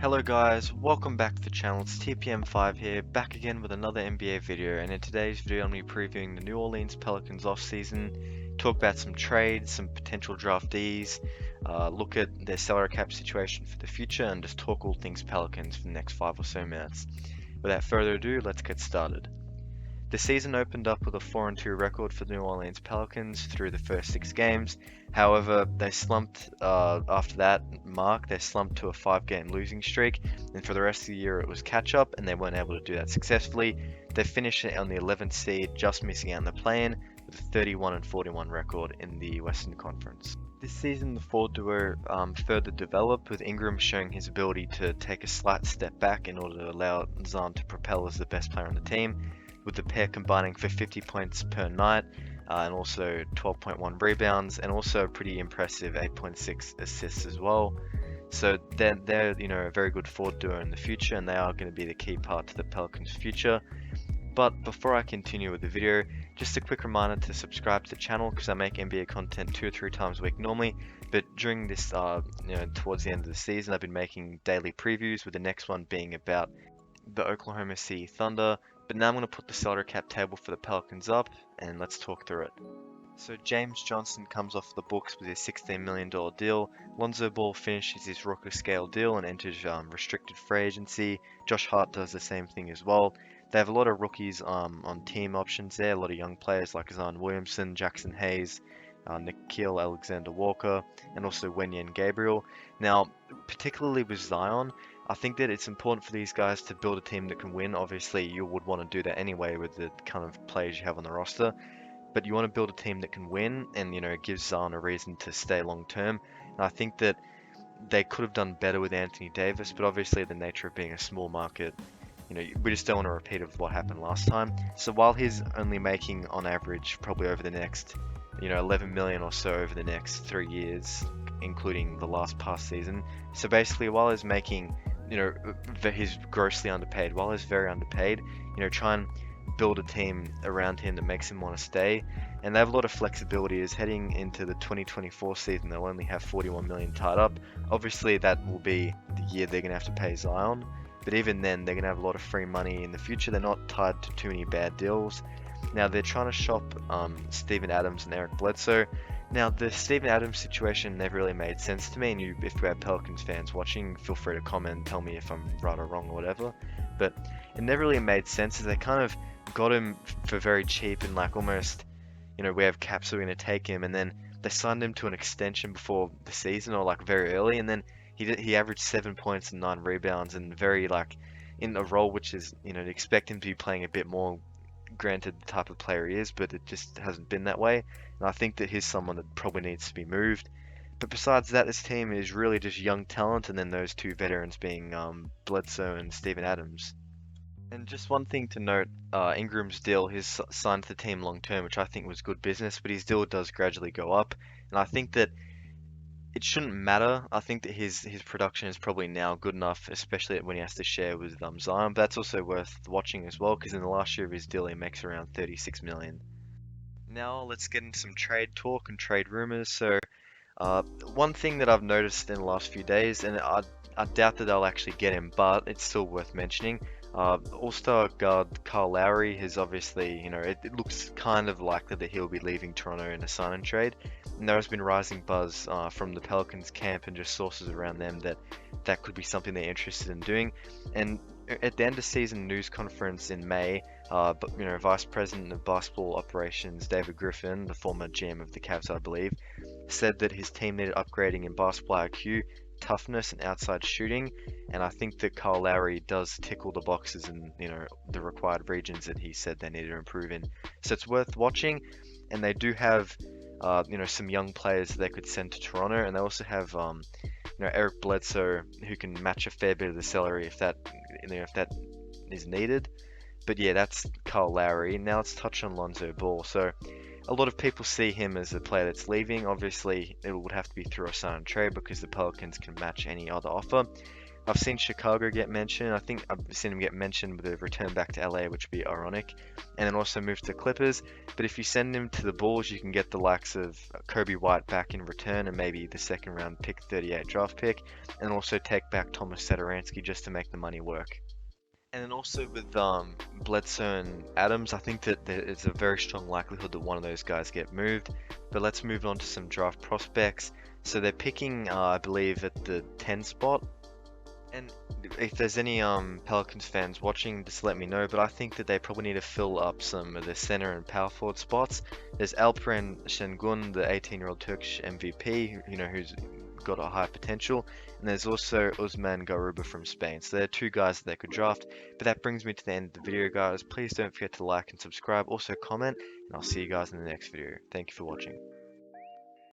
Hello guys, welcome back to the channel. It's TPM5 here, back again with another NBA video, and in today's video I'm going to be previewing the New Orleans Pelicans offseason, talk about some trades, some potential draftees, look at their salary cap situation for the future, and just talk all things Pelicans for the next 5 or so minutes. Without further ado, let's get started. The season opened up with a 4-2 record for the New Orleans Pelicans through the first 6 games. However, they slumped after that mark. They slumped to a 5-game losing streak, and for the rest of the year it was catch up, and they weren't able to do that successfully. They finished on the 11th seed, just missing out in the play-in, with a 31-41 record in the Western Conference. This season, the forward duo further developed, with Ingram showing his ability to take a slight step back in order to allow Zion to propel as the best player on the team, with the pair combining for 50 points per night and also 12.1 rebounds and also a pretty impressive 8.6 assists as well. So they're a very good forward duo in the future, and they are going to be the key part to the Pelicans' future. But before I continue with the video, just a quick reminder to subscribe to the channel because I make NBA content 2 or 3 times a week normally. But during this, towards the end of the season, I've been making daily previews, with the next one being about the Oklahoma City Thunder. But now I'm going to put the salary cap table for the Pelicans up, and let's talk through it. So James Johnson comes off the books with his $16 million deal. Lonzo Ball finishes his rookie scale deal and enters restricted free agency. Josh Hart does the same thing as well. They have a lot of rookies on team options there, a lot of young players like Zion Williamson, Jackson Hayes, Nickeil Alexander-Walker, and also Wenyen Gabriel. Now, particularly with Zion, I think that it's important for these guys to build a team that can win. Obviously, you would want to do that anyway with the kind of players you have on the roster. But you want to build a team that can win and, give Zion a reason to stay long term. And I think that they could have done better with Anthony Davis, but obviously the nature of being a small market, we just don't want to repeat of what happened last time. So while he's only making on average probably over the next, 11 million or so over the next 3 years, including the last past season. So basically, while he's making, he's grossly underpaid. While he's very underpaid, try and build a team around him that makes him want to stay. And they have a lot of flexibility. As heading into the 2024 season, they'll only have 41 million tied up. Obviously, that will be the year they're going to have to pay Zion. But even then, they're going to have a lot of free money in the future. They're not tied to too many bad deals. Now, they're trying to shop Steven Adams and Eric Bledsoe. Now, the Steven Adams situation never really made sense to me, and if we have Pelicans fans watching, feel free to comment and tell me if I'm right or wrong or whatever. But it never really made sense, as they kind of got him for very cheap and almost, we have cap, so we're going to take him, and then they signed him to an extension before the season or very early, and then he averaged 7 points and 9 rebounds, and very in a role which is, to expect him to be playing a bit more, granted the type of player he is, but it just hasn't been that way. And I think that he's someone that probably needs to be moved. But besides that, this team is really just young talent, and then those two veterans being Bledsoe and Steven Adams. And just one thing to note, Ingram's deal, he's signed to the team long term, which I think was good business, but his deal does gradually go up. And I think that it shouldn't matter. I think that his production is probably now good enough, especially when he has to share with Zion. But that's also worth watching as well, because in the last year of his deal, he makes around 36 million. Now let's get into some trade talk and trade rumors. So one thing that I've noticed in the last few days, and I doubt that they'll actually get him, but it's still worth mentioning. All-star guard Kyle Lowry has obviously, it looks kind of likely that he'll be leaving Toronto in a sign and trade. And there has been rising buzz from the Pelicans camp and just sources around them that could be something they're interested in doing. And at the end of season news conference in May, Vice President of Basketball Operations David Griffin, the former GM of the Cavs, I believe, said that his team needed upgrading in basketball IQ, toughness, and outside shooting, and I think that Kyle Lowry does tickle the boxes in the required regions that he said they needed to improve in. So it's worth watching, and they do have some young players that they could send to Toronto, and they also have Eric Bledsoe, who can match a fair bit of the salary if that is needed. But yeah, that's Kyle Lowry. Now let's touch on Lonzo Ball. So a lot of people see him as a player that's leaving. Obviously, it would have to be through a sign and trade because the Pelicans can match any other offer. I've seen Chicago get mentioned. I think I've seen him get mentioned with a return back to LA, which would be ironic, and then also move to the Clippers. But if you send him to the Bulls, you can get the likes of Kobe White back in return and maybe the second round pick, 38 draft pick, and also take back Thomas Satoransky just to make the money work. And then also with Bledsoe and Adams, I think that there is a very strong likelihood that one of those guys get moved. But let's move on to some draft prospects. So they're picking, I believe, at the 10 spot. And if there's any Pelicans fans watching, just let me know. But I think that they probably need to fill up some of the center and power forward spots. There's Alperen Şengün, the 18-year-old Turkish MVP, who's got a high potential. And there's also Usman Garuba from Spain. So there are two guys that they could draft. But that brings me to the end of the video, guys. Please don't forget to like and subscribe. Also comment, and I'll see you guys in the next video. Thank you for watching.